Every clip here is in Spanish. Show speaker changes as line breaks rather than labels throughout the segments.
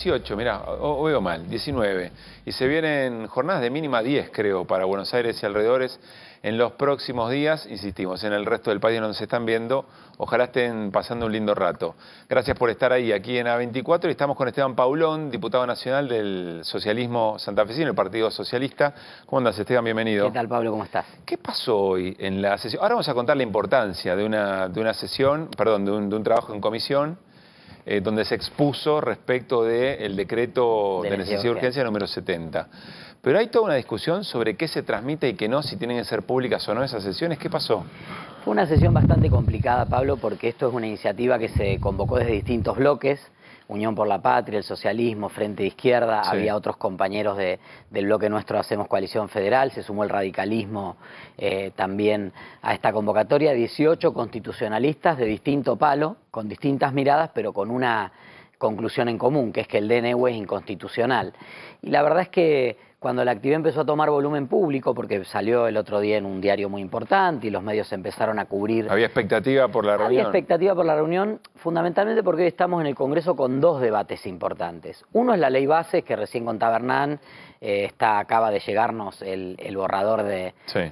18, mirá, o veo mal, 19. Y se vienen jornadas de mínima 10, creo, para Buenos Aires y alrededores en los próximos días. Insistimos, en el resto del país donde se están viendo, ojalá estén pasando un lindo rato. Gracias por estar ahí, aquí en A24. Y estamos con Esteban Paulón, diputado nacional del socialismo santafesino, el Partido Socialista. ¿Cómo andas, Esteban? Bienvenido.
¿Qué tal, Pablo? ¿Cómo estás?
¿Qué pasó hoy en la sesión? Ahora vamos a contar la importancia de una sesión, perdón, de un trabajo en comisión, donde se expuso respecto del decreto de necesidad de urgencia número 70. Pero hay toda una discusión sobre qué se transmite y qué no, si tienen que ser públicas o no esas sesiones. ¿Qué pasó?
Fue una sesión bastante complicada, Pablo, porque esto es una iniciativa que se convocó desde distintos bloques. Unión por la Patria, el socialismo, Frente de Izquierda, sí. Había otros compañeros del bloque nuestro Hacemos Coalición Federal, se sumó el radicalismo también a esta convocatoria, 18 constitucionalistas de distinto palo, con distintas miradas, pero con una conclusión en común, que es que el DNU es inconstitucional. Y la verdad es que cuando la actividad empezó a tomar volumen público, porque salió el otro día en un diario muy importante y los medios empezaron a cubrir...
¿Había expectativa por la reunión?
Había expectativa por la reunión, fundamentalmente porque hoy estamos en el Congreso con dos debates importantes. Uno es la ley base, que recién contaba Hernán, acaba de llegarnos el borrador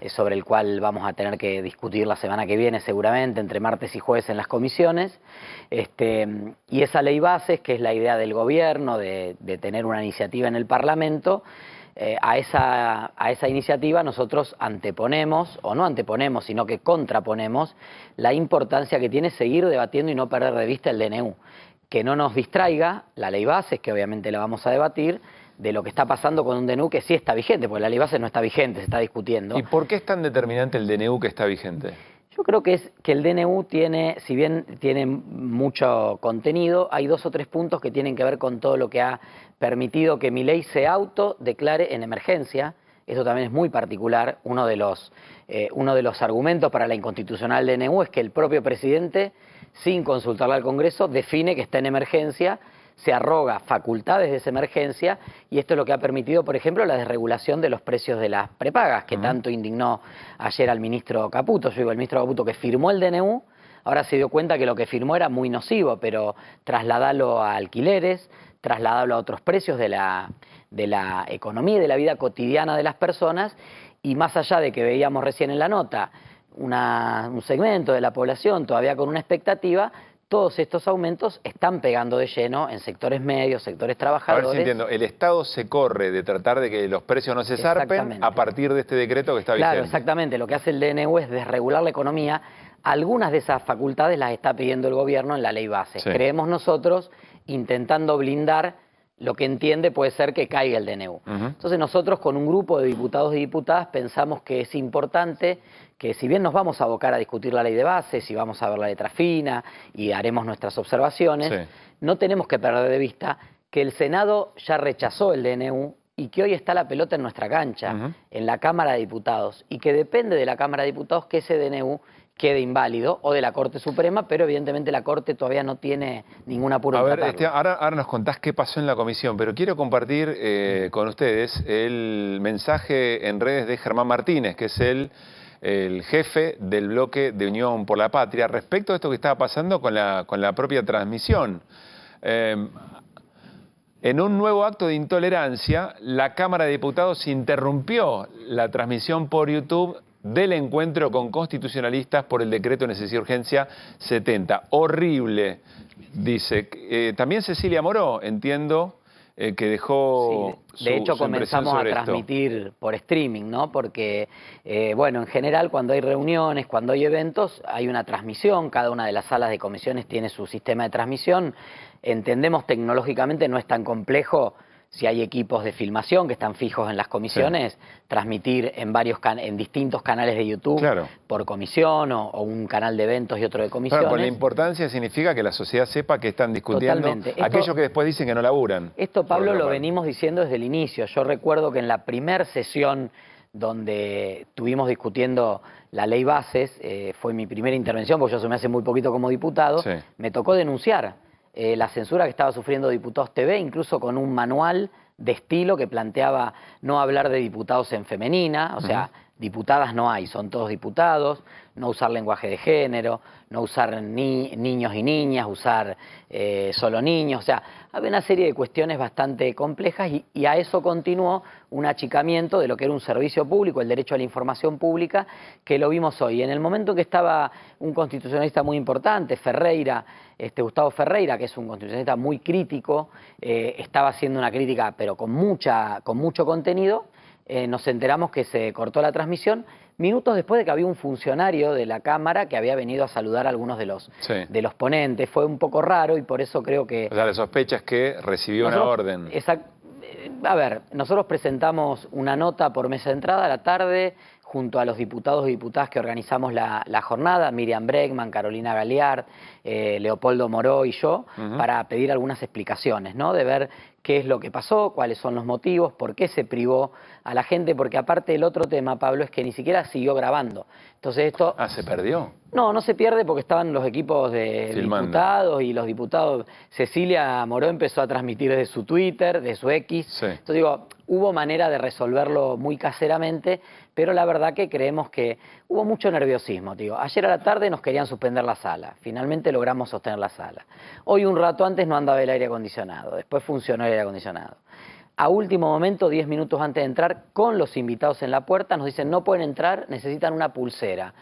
sobre el cual vamos a tener que discutir la semana que viene seguramente, entre martes y jueves en las comisiones. Y esa ley base, que es la idea del gobierno de tener una iniciativa en el Parlamento, a esa iniciativa nosotros anteponemos, o no anteponemos, sino que contraponemos la importancia que tiene seguir debatiendo y no perder de vista el DNU. Que no nos distraiga la ley base, que obviamente la vamos a debatir, de lo que está pasando con un DNU que sí está vigente, porque la ley base no está vigente, se está discutiendo.
¿Y por qué es tan determinante el DNU que está vigente?
Yo creo que es que el DNU tiene, si bien tiene mucho contenido, hay 2 o 3 puntos que tienen que ver con todo lo que ha permitido que Milei se autodeclare en emergencia. Eso también es muy particular. Uno de los argumentos para la inconstitucional DNU es que el propio presidente, sin consultarle al Congreso, define que está en emergencia, se arroga facultades de esa emergencia, y esto es lo que ha permitido, por ejemplo, la desregulación de los precios de las prepagas, que tanto indignó ayer al ministro Caputo. Yo digo, el ministro Caputo, que firmó el DNU, ahora se dio cuenta que lo que firmó era muy nocivo, pero trasladarlo a alquileres, trasladarlo a otros precios de la economía y de la vida cotidiana de las personas, y más allá de que veíamos recién en la nota un segmento de la población todavía con una expectativa, todos estos aumentos están pegando de lleno en sectores medios, sectores trabajadores.
A ver si entiendo, el Estado se corre de tratar de que los precios no se zarpen a partir de este decreto que está vigente.
Claro, exactamente. Lo que hace el DNU es desregular la economía. Algunas de esas facultades las está pidiendo el gobierno en la ley base. Sí. Creemos nosotros, intentando blindar lo que entiende puede ser que caiga el DNU. Entonces nosotros con un grupo de diputados y diputadas pensamos que es importante que, si bien nos vamos a abocar a discutir la ley de bases y vamos a ver la letra fina y haremos nuestras observaciones, no tenemos que perder de vista que el Senado ya rechazó el DNU y que hoy está la pelota en nuestra cancha, en la Cámara de Diputados, y que depende de la Cámara de Diputados que ese DNU quede inválido, o de la Corte Suprema, pero evidentemente la Corte todavía no tiene ningún apuro en tratarlo.
A ver, ahora nos contás qué pasó en la comisión, pero quiero compartir con ustedes el mensaje en redes de Germán Martínez, que es el jefe del bloque de Unión por la Patria, respecto a esto que estaba pasando con la propia transmisión. En un nuevo acto de intolerancia, la Cámara de Diputados interrumpió la transmisión por YouTube del encuentro con constitucionalistas por el decreto de necesidad de urgencia 70. Horrible, dice. También Cecilia Moró, entiendo, que dejó
de hecho, comenzamos a transmitir por streaming, ¿no? Porque, bueno, en general, cuando hay reuniones, cuando hay eventos, hay una transmisión. Cada una de las salas de comisiones tiene su sistema de transmisión. Entendemos tecnológicamente no es tan complejo, si hay equipos de filmación que están fijos en las comisiones, transmitir en distintos canales de YouTube, por comisión, o un canal de eventos y otro de comisiones.
Claro, con la importancia significa que la sociedad sepa que están discutiendo aquellos que después dicen que no laburan.
Esto, Pablo, lo venimos diciendo desde el inicio. Yo recuerdo que en la primera sesión donde estuvimos discutiendo la ley bases, fue mi primera intervención, porque yo asumí hace muy poquito como diputado, me tocó denunciar la censura que estaba sufriendo Diputados TV, incluso con un manual de estilo que planteaba no hablar de diputados en femenina, o sea, diputadas no hay, son todos diputados, no usar lenguaje de género, no usar niños y niñas, usar solo niños, o sea, había una serie de cuestiones bastante complejas y a eso continuó un achicamiento de lo que era un servicio público, el derecho a la información pública, que lo vimos hoy. En el momento en que estaba un constitucionalista muy importante, Ferreira, Gustavo Ferreira, que es un constitucionalista muy crítico, estaba haciendo una crítica pero con mucho contenido, nos enteramos que se cortó la transmisión minutos después de que había un funcionario de la Cámara que había venido a saludar a algunos de los ponentes. Fue un poco raro y por eso creo que...
O sea, la sospecha es que recibió una orden.
A ver, nosotros presentamos una nota por mesa de entrada a la tarde junto a los diputados y diputadas que organizamos la jornada, Miriam Bregman, Carolina Galeard, Leopoldo Moró y yo, para pedir algunas explicaciones, ¿no? De ver qué es lo que pasó, cuáles son los motivos, por qué se privó a la gente, porque aparte el otro tema, Pablo, es que ni siquiera siguió grabando. Entonces esto...
Ah, ¿se perdió?
No, no se pierde porque estaban los equipos de diputados y los diputados. Cecilia Moró empezó a transmitir desde su Twitter, de su X.
Sí.
Entonces digo, hubo manera de resolverlo muy caseramente, pero la verdad que creemos que hubo mucho nerviosismo. Digo, ayer a la tarde nos querían suspender la sala, finalmente logramos sostener la sala. Hoy un rato antes no andaba el aire acondicionado, después funcionó el aire acondicionado. A último momento, 10 minutos antes de entrar, con los invitados en la puerta, nos dicen no pueden entrar, necesitan una pulsera.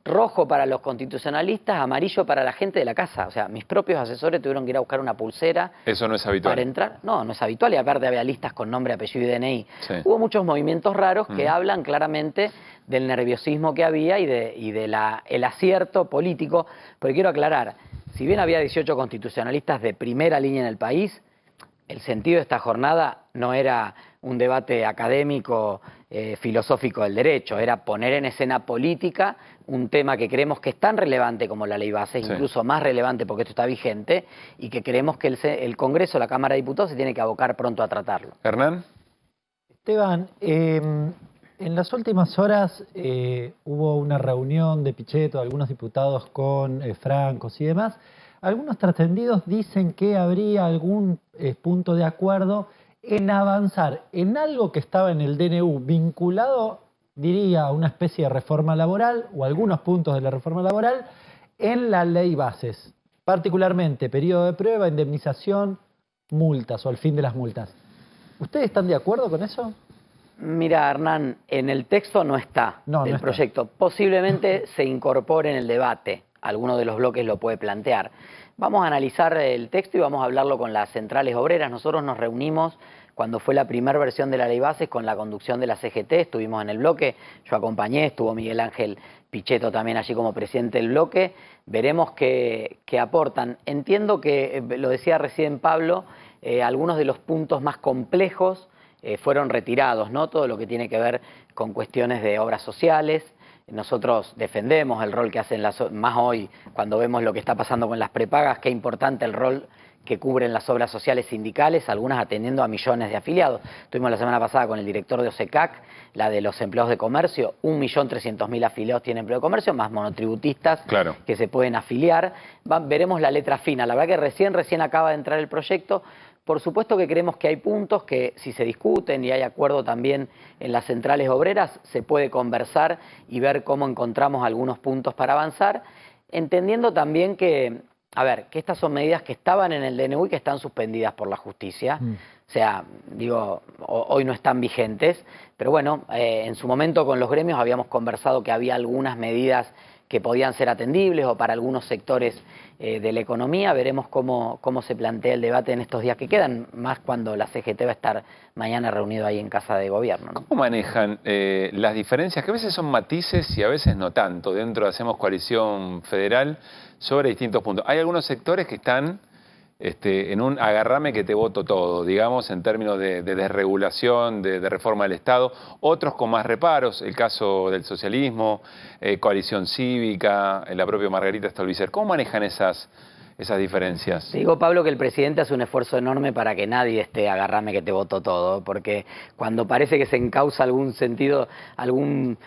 Rojo para los constitucionalistas, amarillo para la gente de la casa. O sea, mis propios asesores tuvieron que ir a buscar una pulsera.
¿Eso no es habitual?
Para entrar. No, no es habitual y aparte había listas con nombre, apellido y DNI.
Sí.
Hubo muchos movimientos raros que hablan claramente del nerviosismo que había y el acierto político. Porque quiero aclarar, si bien había 18 constitucionalistas de primera línea en el país, el sentido de esta jornada no era un debate académico, filosófico del derecho, era poner en escena política un tema que creemos que es tan relevante como la ley base, incluso más relevante porque esto está vigente, y que creemos que el Congreso, la Cámara de Diputados, se tiene que abocar pronto a tratarlo.
Hernán.
Esteban, en las últimas horas hubo una reunión de Pichetto, algunos diputados con Francos y demás. Algunos trascendidos dicen que habría algún punto de acuerdo en avanzar en algo que estaba en el DNU vinculado, diría, a una especie de reforma laboral o algunos puntos de la reforma laboral en la ley bases, particularmente periodo de prueba, indemnización, multas o el fin de las multas. ¿Ustedes están de acuerdo con eso?
Mira, Hernán, en el texto no está el proyecto. Posiblemente se incorpore en el debate. Alguno de los bloques lo puede plantear. Vamos a analizar el texto y vamos a hablarlo con las centrales obreras. Nosotros nos reunimos cuando fue la primera versión de la ley bases con la conducción de la CGT, estuvimos en el bloque, yo acompañé, estuvo Miguel Ángel Pichetto también allí como presidente del bloque. Veremos qué aportan. Entiendo que, lo decía recién Pablo, algunos de los puntos más complejos fueron retirados, ¿no? Todo lo que tiene que ver con cuestiones de obras sociales. Nosotros defendemos el rol que hacen más hoy cuando vemos lo que está pasando con las prepagas, qué importante el rol que cubren las obras sociales sindicales, algunas atendiendo a millones de afiliados. Tuvimos la semana pasada con el director de OSECAC, la de los empleados de comercio, 1.300.000 afiliados tienen empleo de comercio, más monotributistas que se pueden afiliar. Veremos la letra fina, la verdad que recién acaba de entrar el proyecto. Por supuesto que creemos que hay puntos que si se discuten y hay acuerdo también en las centrales obreras, se puede conversar y ver cómo encontramos algunos puntos para avanzar, entendiendo también que, a ver, que estas son medidas que estaban en el DNU y que están suspendidas por la justicia. O sea, digo, hoy no están vigentes, pero bueno, en su momento con los gremios habíamos conversado que había algunas medidas que podían ser atendibles o para algunos sectores de la economía. Veremos cómo se plantea el debate en estos días que quedan, más cuando la CGT va a estar mañana reunido ahí en Casa de Gobierno, ¿no?
¿Cómo manejan las diferencias, que a veces son matices y a veces no tanto, dentro de Hacemos Coalición Federal, sobre distintos puntos? Hay algunos sectores que están en un agarrame que te voto todo, digamos, en términos de desregulación, de reforma del Estado, otros con más reparos, el caso del socialismo, Coalición Cívica, la propia Margarita Stolbizer. ¿Cómo manejan esas esas diferencias?
Te digo, Pablo, que el presidente hace un esfuerzo enorme para que nadie esté agarrame que te votó todo, porque cuando parece que se encausa algún sentido, algún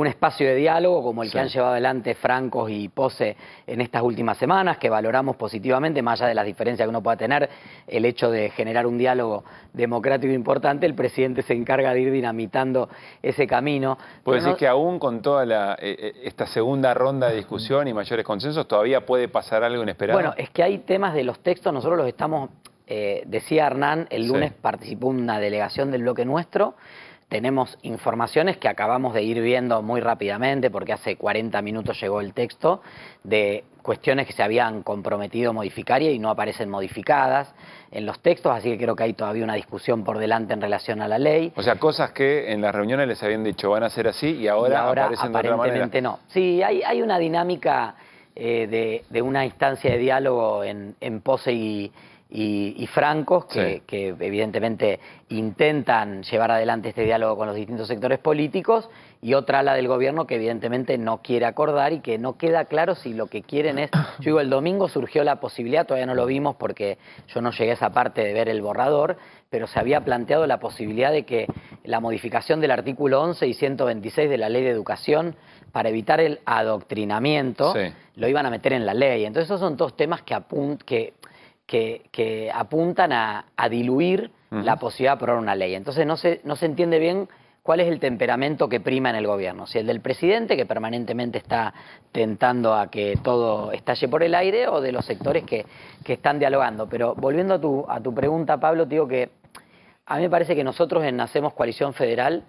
espacio de diálogo, como el que han llevado adelante Francos y Pose en estas últimas semanas, que valoramos positivamente, más allá de las diferencias que uno pueda tener, el hecho de generar un diálogo democrático importante, el presidente se encarga de ir dinamitando ese camino.
¿Puede decir que aún con toda esta segunda ronda de discusión y mayores consensos, todavía puede pasar algo inesperado?
Bueno, es que hay temas de los textos, nosotros los estamos, decía Hernán, el lunes participó una delegación del bloque nuestro, tenemos informaciones que acabamos de ir viendo muy rápidamente, porque hace 40 minutos llegó el texto, de cuestiones que se habían comprometido a modificar y no aparecen modificadas en los textos, así que creo que hay todavía una discusión por delante en relación a la ley.
O sea, cosas que en las reuniones les habían dicho van a ser así y ahora aparecen de otra manera.
Aparentemente no. Sí, hay una dinámica de una instancia de diálogo en Pose y Francos que evidentemente intentan llevar adelante este diálogo con los distintos sectores políticos, y otra ala del gobierno que evidentemente no quiere acordar y que no queda claro si lo que quieren es... Yo digo, el domingo surgió la posibilidad, todavía no lo vimos porque yo no llegué a esa parte de ver el borrador, pero se había planteado la posibilidad de que la modificación del artículo 11 y 126 de la Ley de Educación para evitar el adoctrinamiento lo iban a meter en la ley. Entonces esos son todos temas que apuntan a diluir la posibilidad de aprobar una ley. Entonces no se entiende bien cuál es el temperamento que prima en el gobierno. Si el del presidente, que permanentemente está tentando a que todo estalle por el aire, o de los sectores que están dialogando. Pero volviendo a tu pregunta, Pablo, te digo que a mí me parece que nosotros en Hacemos Coalición Federal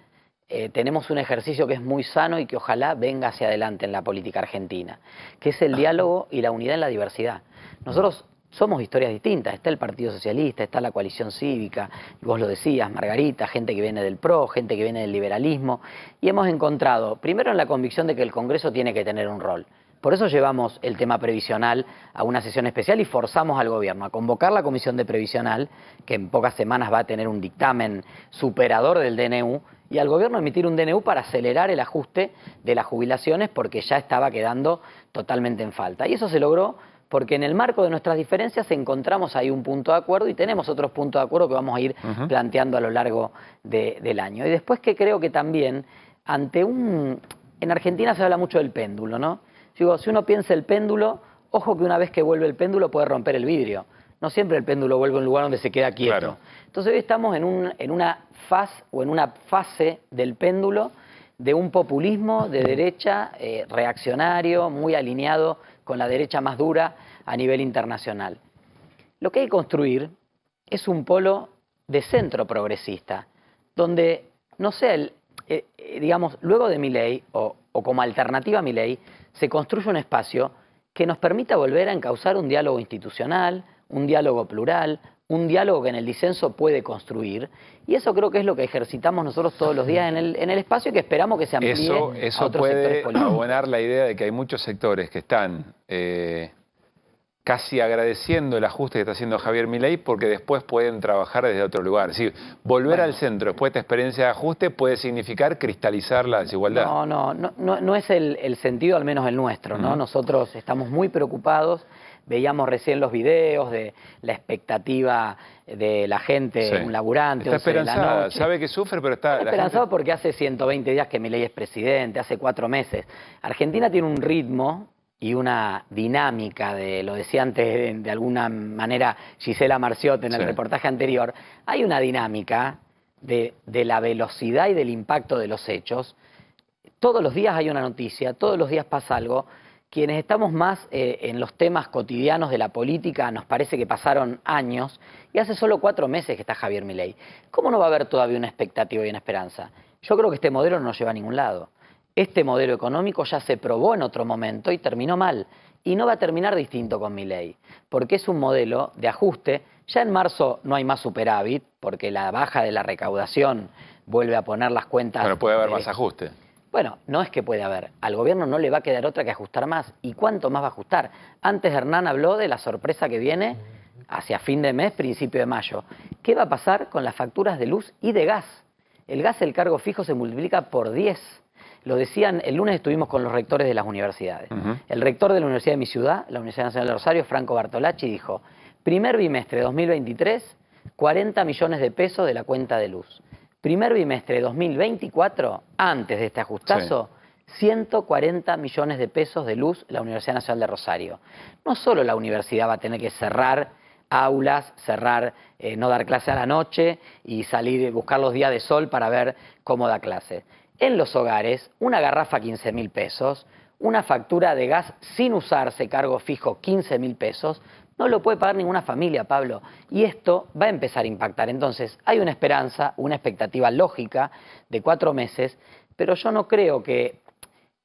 tenemos un ejercicio que es muy sano y que ojalá venga hacia adelante en la política argentina, que es el diálogo y la unidad en la diversidad. Nosotros somos historias distintas, está el Partido Socialista, está la coalición cívica, y vos lo decías, Margarita, gente que viene del PRO, gente que viene del liberalismo, y hemos encontrado, primero en la convicción de que el Congreso tiene que tener un rol. Por eso llevamos el tema previsional a una sesión especial y forzamos al gobierno a convocar la comisión de previsional, que en pocas semanas va a tener un dictamen superador del DNU, y al gobierno emitir un DNU para acelerar el ajuste de las jubilaciones, porque ya estaba quedando totalmente en falta. Y eso se logró porque en el marco de nuestras diferencias encontramos ahí un punto de acuerdo y tenemos otros puntos de acuerdo que vamos a ir planteando a lo largo del año. Y después, que creo que también en Argentina se habla mucho del péndulo, ¿no? Digo, si uno piensa el péndulo, ojo que una vez que vuelve el péndulo puede romper el vidrio. No siempre el péndulo vuelve a un lugar donde se queda quieto. Claro. Entonces hoy estamos en una fase del péndulo de un populismo de derecha reaccionario, muy alineado con la derecha más dura a nivel internacional. Lo que hay que construir es un polo de centro progresista, donde, no sé, digamos, luego de Milei o como alternativa a Milei, se construye un espacio que nos permita volver a encauzar un diálogo institucional, un diálogo plural, un diálogo que en el disenso puede construir, y eso creo que es lo que ejercitamos nosotros todos los días en el espacio, y que esperamos que se amplíe a otros sectores políticos.
Eso puede abonar la idea de que hay muchos sectores que están casi agradeciendo el ajuste que está haciendo Javier Milei, porque después pueden trabajar desde otro lugar. Es decir, volver al centro después de esta experiencia de ajuste puede significar cristalizar la desigualdad.
No es el sentido, al menos el nuestro, ¿no? Nosotros estamos muy preocupados. Veíamos recién los videos de la expectativa de la gente, un laburante,
está esperanzada, sabe que sufre, pero está
esperanzado porque hace 120 días que Milei es presidente, hace 4 meses. Argentina tiene un ritmo y una dinámica, lo decía antes de alguna manera Gisela Marciotti en el reportaje anterior, hay una dinámica de la velocidad y del impacto de los hechos. Todos los días hay una noticia, todos los días pasa algo. Quienes estamos más en los temas cotidianos de la política nos parece que pasaron años, y hace solo 4 meses que está Javier Milei. ¿Cómo no va a haber todavía una expectativa y una esperanza? Yo creo que este modelo no nos lleva a ningún lado. Este modelo económico ya se probó en otro momento y terminó mal, y no va a terminar distinto con Milei, porque es un modelo de ajuste. Ya en marzo no hay más superávit, porque la baja de la recaudación vuelve a poner las cuentas...
Pero puede haber más ajuste.
Bueno, no es que puede haber. Al gobierno no le va a quedar otra que ajustar más. ¿Y cuánto más va a ajustar? Antes Hernán habló de la sorpresa que viene hacia fin de mes, principio de mayo. ¿Qué va a pasar con las facturas de luz y de gas? El gas, el cargo fijo, se multiplica por 10. lo decían, el lunes estuvimos con los rectores de las universidades.
Ujú.
El rector de la Universidad de mi ciudad, la Universidad Nacional de Rosario, Franco Bartolacci, dijo, primer bimestre de 2023, 40 millones de pesos de la cuenta de luz. Primer bimestre de 2024, antes de este ajustazo, 140 millones de pesos de luz la Universidad Nacional de Rosario. No solo la universidad va a tener que cerrar aulas, no dar clase a la noche y salir, buscar los días de sol para ver cómo da clase. En los hogares, una garrafa 15.000 pesos, una factura de gas sin usarse, cargo fijo 15.000 pesos, no lo puede pagar ninguna familia, Pablo. Y esto va a empezar a impactar. Entonces, hay una esperanza, una expectativa lógica de 4 meses, pero yo no creo que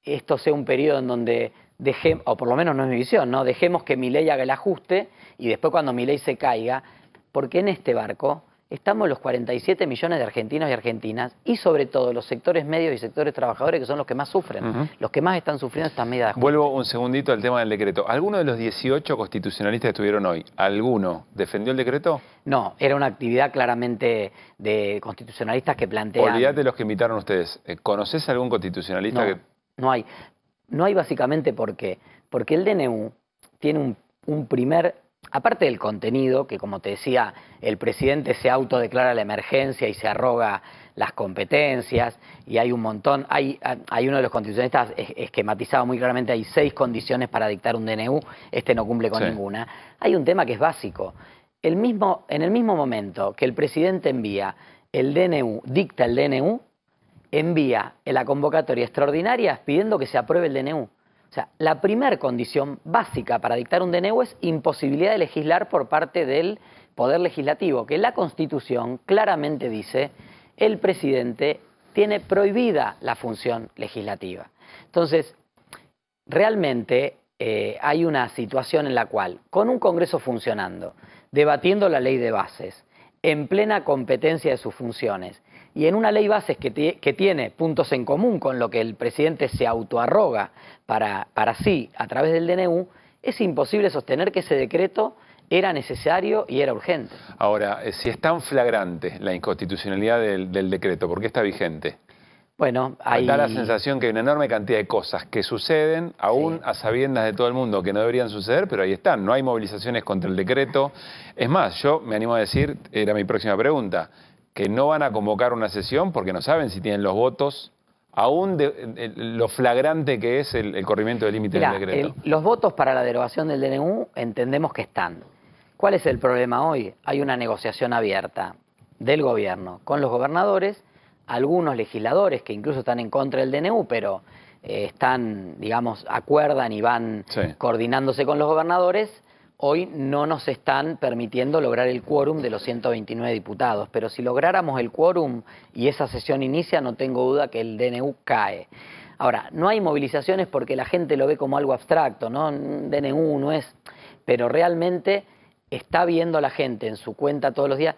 esto sea un periodo en donde dejemos, o por lo menos no es mi visión, ¿no? Dejemos que Milei haga el ajuste y después cuando Milei se caiga, porque en este barco estamos los 47 millones de argentinos y argentinas y sobre todo los sectores medios y sectores trabajadores que son los que más sufren, los que más están sufriendo estas medidas de ajuste.
Vuelvo un segundito al tema del decreto. ¿Alguno de los 18 constitucionalistas que estuvieron hoy, alguno defendió el decreto?
No, era una actividad claramente de constitucionalistas que plantean...
Olvídate los que invitaron ustedes. ¿Conoces algún constitucionalista que...?
No hay. No hay básicamente porque el DNU tiene un primer, aparte del contenido, que como te decía, el presidente se autodeclara la emergencia y se arroga las competencias, y hay un montón, hay uno de los constitucionalistas esquematizado muy claramente, hay 6 condiciones para dictar un DNU, este no cumple con ninguna. Hay un tema que es básico. En el mismo momento que el presidente envía el DNU, dicta el DNU, envía en la convocatoria extraordinaria pidiendo que se apruebe el DNU. O sea, la primera condición básica para dictar un DNU es imposibilidad de legislar por parte del Poder Legislativo, que la Constitución claramente dice el presidente tiene prohibida la función legislativa. Entonces, realmente hay una situación en la cual, con un Congreso funcionando, debatiendo la ley de bases, en plena competencia de sus funciones, y en una ley bases que tiene puntos en común con lo que el presidente se autoarroga para sí a través del DNU, es imposible sostener que ese decreto era necesario y era urgente.
Ahora, si es tan flagrante la inconstitucionalidad del decreto, ¿por qué está vigente?
Bueno,
Da la sensación que hay una enorme cantidad de cosas que suceden, aún a sabiendas de todo el mundo, que no deberían suceder, pero ahí están. No hay movilizaciones contra el decreto. Es más, yo me animo a decir, era mi próxima pregunta, que no van a convocar una sesión porque no saben si tienen los votos, aún de lo flagrante que es el corrimiento del límite del decreto.
Los votos para la derogación del DNU entendemos que están. ¿Cuál es el problema hoy? Hay una negociación abierta del gobierno con los gobernadores, algunos legisladores que incluso están en contra del DNU, pero están, digamos, acuerdan y van coordinándose con los gobernadores. Hoy no nos están permitiendo lograr el quórum de los 129 diputados, pero si lográramos el quórum y esa sesión inicia, no tengo duda que el DNU cae. Ahora, no hay movilizaciones porque la gente lo ve como algo abstracto, ¿no? DNU no es, pero realmente está viendo la gente en su cuenta todos los días.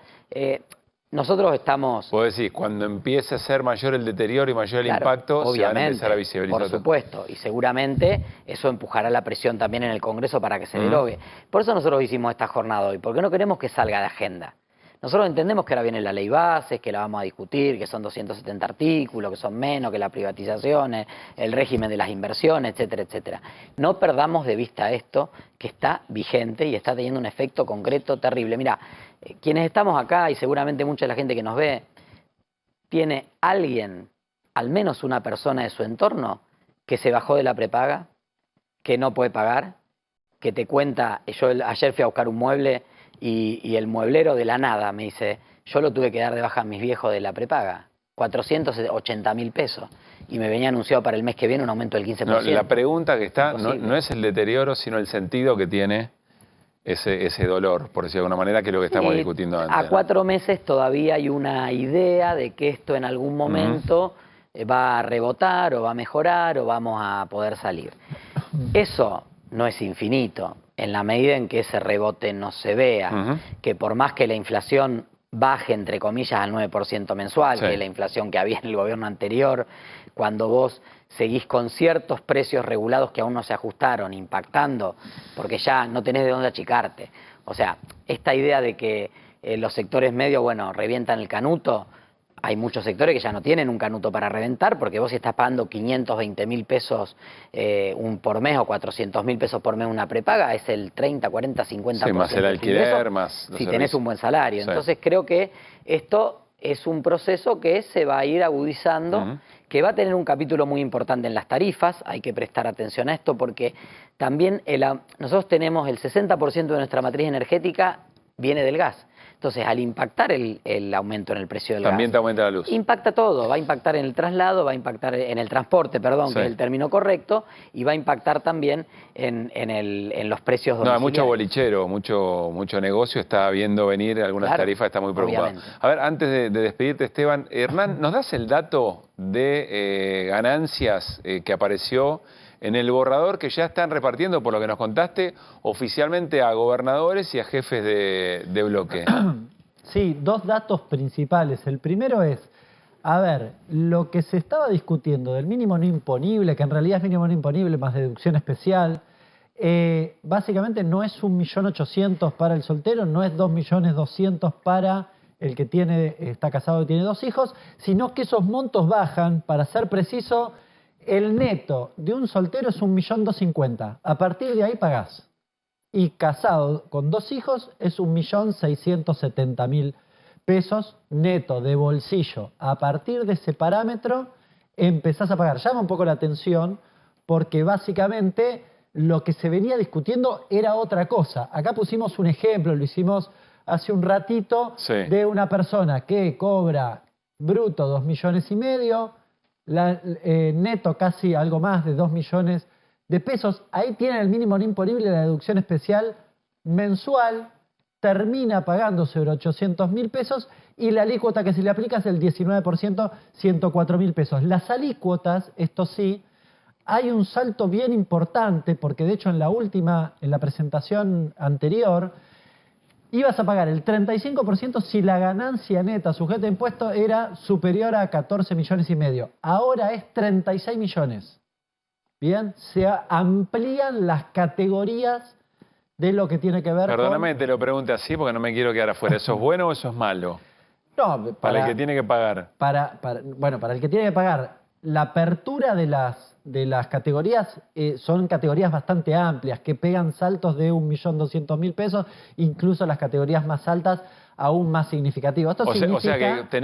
Nosotros estamos...
Puedo decir, cuando empiece a ser mayor el deterioro y mayor el impacto, se van a empezar a visibilizar.
Por supuesto, y seguramente eso empujará la presión también en el Congreso para que se derogue. Por eso nosotros hicimos esta jornada hoy, porque no queremos que salga de agenda. Nosotros entendemos que ahora viene la ley bases, que la vamos a discutir, que son 270 artículos, que son menos que las privatizaciones, el régimen de las inversiones, etcétera, etcétera. No perdamos de vista esto, que está vigente y está teniendo un efecto concreto terrible. Mira, quienes estamos acá y seguramente mucha de la gente que nos ve, tiene alguien, al menos una persona de su entorno, que se bajó de la prepaga, que no puede pagar, que te cuenta, yo ayer fui a buscar un mueble y el mueblero de la nada me dice, yo lo tuve que dar de baja a mis viejos de la prepaga, 480.000 pesos, y me venía anunciado para el mes que viene un aumento del 15%.
No, la pregunta que está no es el deterioro, sino el sentido que tiene ese dolor, por decirlo de alguna manera, que es lo que estamos discutiendo antes.
A 4 meses todavía hay una idea de que esto en algún momento va a rebotar o va a mejorar o vamos a poder salir. Eso no es infinito, en la medida en que ese rebote no se vea, que por más que la inflación baje, entre comillas, al 9% mensual, que es la inflación que había en el gobierno anterior, cuando vos seguís con ciertos precios regulados que aún no se ajustaron, impactando, porque ya no tenés de dónde achicarte. O sea, esta idea de que los sectores medios, bueno, revientan el canuto, hay muchos sectores que ya no tienen un canuto para reventar, porque vos si estás pagando 520.000 pesos por mes o 400.000 pesos por mes una prepaga, es el 30, 40, 50%.
Sí, más el alquiler, más los
si tenés
servicios.
un buen salario.
Sí.
Entonces creo que esto es un proceso que se va a ir agudizando, que va a tener un capítulo muy importante en las tarifas. Hay que prestar atención a esto porque también nosotros tenemos el 60% de nuestra matriz energética viene del gas. Entonces, al impactar el aumento en el precio del
También
gas,
te aumenta la luz.
impacta todo. Va a impactar en el traslado, va a impactar en el transporte, perdón,
Sí.
que es el término correcto, y va a impactar también en los precios
No, hay
domiciliarios.
mucho bolichero, mucho negocio está viendo venir algunas
Claro,
tarifas, está muy preocupado.
obviamente.
A ver, antes de despedirte, Esteban, Hernán, ¿nos das el dato de ganancias que apareció en el borrador que ya están repartiendo, por lo que nos contaste, oficialmente a gobernadores y a jefes de bloque?
Sí, dos datos principales. El primero es, a ver, lo que se estaba discutiendo del mínimo no imponible, que en realidad es mínimo no imponible más deducción especial, básicamente no es 1.800.000 para el soltero, no es 2.200.000 para el que está casado y tiene 2 hijos, sino que esos montos bajan, para ser preciso, el neto de un soltero es 1.250.000. A partir de ahí pagás. Y casado con 2 hijos es 1.670.000 pesos neto de bolsillo. A partir de ese parámetro empezás a pagar. Llama un poco la atención porque básicamente lo que se venía discutiendo era otra cosa. Acá pusimos un ejemplo, lo hicimos hace un ratito,
Sí.
de una persona que cobra bruto 2,5 millones, neto casi algo más de 2 millones de pesos. Ahí tienen el mínimo no imponible, la deducción especial mensual, termina pagando sobre 800.000 pesos y la alícuota que se le aplica es el 19%, 104.000 pesos. Las alícuotas, esto sí, hay un salto bien importante porque de hecho en la presentación anterior, ibas a pagar el 35% si la ganancia neta sujeta a impuestos era superior a 14,5 millones. Ahora es 36 millones. Bien, se amplían las categorías de lo que tiene que ver
Perdóname, te lo pregunte así porque no me quiero quedar afuera. ¿Eso es bueno o eso es malo?
No,
Para el que tiene que pagar.
Bueno, para el que tiene que pagar, la apertura de las categorías son categorías bastante amplias, que pegan saltos de 1.200.000 pesos, incluso las categorías más altas aún más significativas. Esto significa...
O sea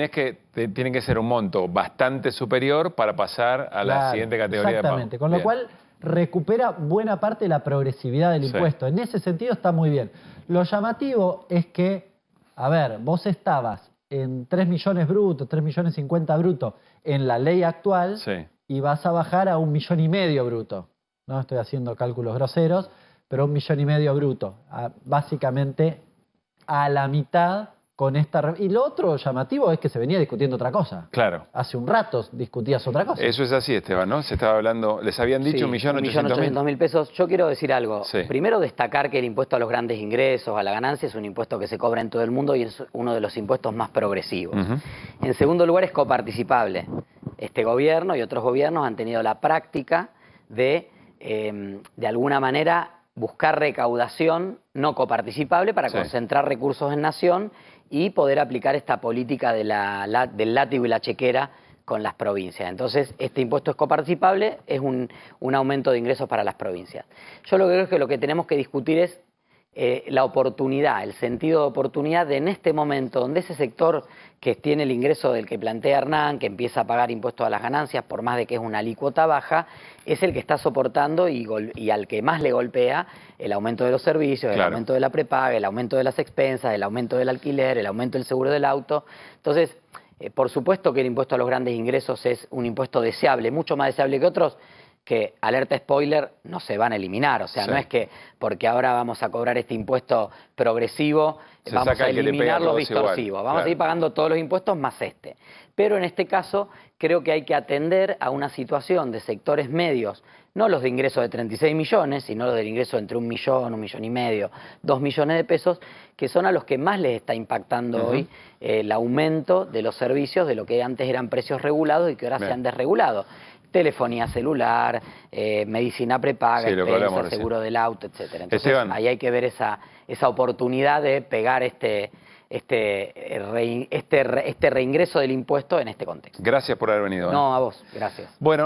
que tiene que ser un monto bastante superior para pasar a la siguiente categoría
exactamente,
de pago.
con lo cual recupera buena parte de la progresividad del impuesto. En ese sentido está muy bien. Lo llamativo es que, a ver, vos estabas en 3 millones brutos, 3.050.000 brutos en la ley actual y vas a bajar a 1,5 millones bruto. No estoy haciendo cálculos groseros, pero 1,5 millones bruto. Básicamente a la mitad con esta... Y lo otro llamativo es que se venía discutiendo otra cosa.
Claro.
Hace un rato discutías otra cosa.
Eso es así, Esteban, ¿no? Se estaba hablando, les habían dicho 1.800.000
pesos. Yo quiero decir algo. Primero destacar que el impuesto a los grandes ingresos, a la ganancia, es un impuesto que se cobra en todo el mundo y es uno de los impuestos más progresivos. En segundo lugar, es coparticipable. Este gobierno y otros gobiernos han tenido la práctica de alguna manera, buscar recaudación no coparticipable para concentrar recursos en nación y poder aplicar esta política del látigo y la chequera con las provincias. Entonces, este impuesto es coparticipable, es un aumento de ingresos para las provincias. Yo lo que creo es que lo que tenemos que discutir es la oportunidad, el sentido de oportunidad de en este momento, donde ese sector que tiene el ingreso del que plantea Hernán, que empieza a pagar impuestos a las ganancias, por más de que es una alícuota baja, es el que está soportando y al que más le golpea el aumento de los servicios, el aumento de la prepaga, el aumento de las expensas, el aumento del alquiler, el aumento del seguro del auto. Entonces, por supuesto que el impuesto a los grandes ingresos es un impuesto deseable, mucho más deseable que otros, que, alerta spoiler, no se van a eliminar. O sea, no es que porque ahora vamos a cobrar este impuesto progresivo, vamos a eliminar los distorsivos. Vamos a seguir pagando todos los impuestos más este. Pero en este caso, creo que hay que atender a una situación de sectores medios, no los de ingresos de 36 millones, sino los del ingreso entre 1 millón, 1,5 millones, 2 millones de pesos, que son a los que más les está impactando hoy el aumento de los servicios de lo que antes eran precios regulados y que ahora se han desregulado. Telefonía celular, medicina prepaga, seguro del auto, etcétera. Entonces, ahí hay que ver esa oportunidad de pegar este este reingreso del impuesto en este contexto.
Gracias por haber venido.
No, a vos, gracias.
Bueno.